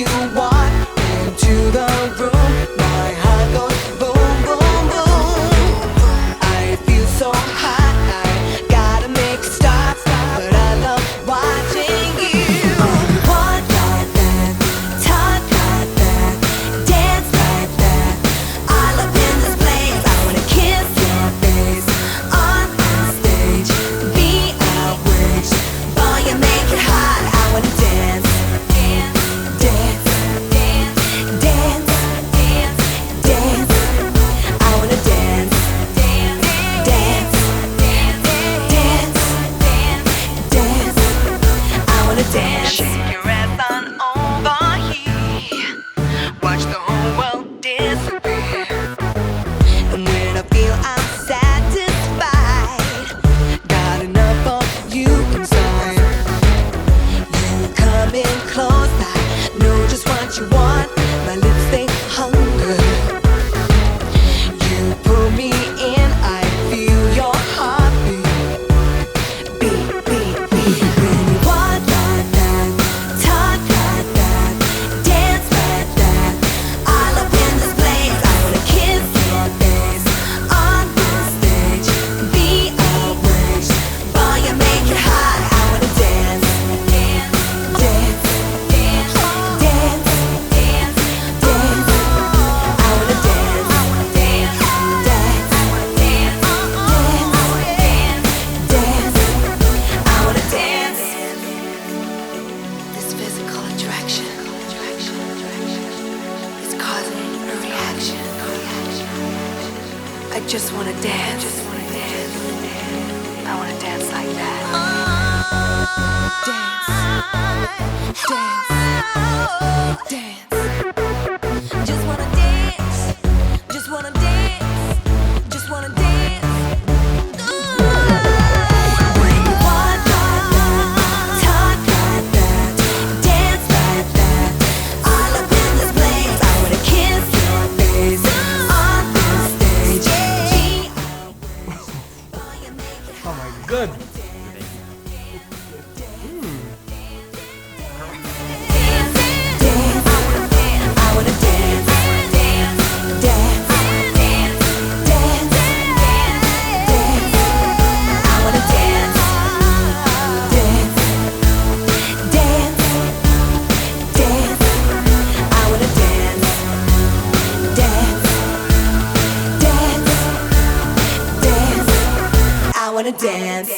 you walk into the room, my heart goes boom, boom, boom. I feel so hot, I gotta make a stop, but I love watching you. Walk like that, talk like that, dance like that. All up in this place, I wanna kiss your face on the stage. Be outraged, boy, you make it hot. I wanna dance, dance, dance, dance, dance, dance, dance. I wanna dance, dance, dance, dance, dance, dance. I wanna dance. Shake your ass on over here. Watch the whole world disappear. And when I feel I'm satisfied, got enough of you inside. You come in close, I know just what you want. My lips, they hunger. You pull me in, I feel your heartbeat. Beat, beat, beat. When you walk like that, talk like that, dance like that. All up in this place, I wanna kiss your face on this stage. Be outraged, boy, you make it hot. I wanna dance, dance, dance, dance, dance, dance, dance. I wanna dance, dance, dance, dance, dance, dance. I wanna dance. This physical attraction is causing a reaction. I just wanna dance. I wanna dance like that. Dance, dance, just wanna dance. Just wanna dance. Just wanna dance. When you walk like that, talk like that, dance like that. All up in this place, I wanna kiss your face on this stage. Oh my god. I wanna dance, dance, dance, dance, dance, dance. I wanna dance, dance, dance, dance. I wanna dance, dance, dance, dance. I wanna dance.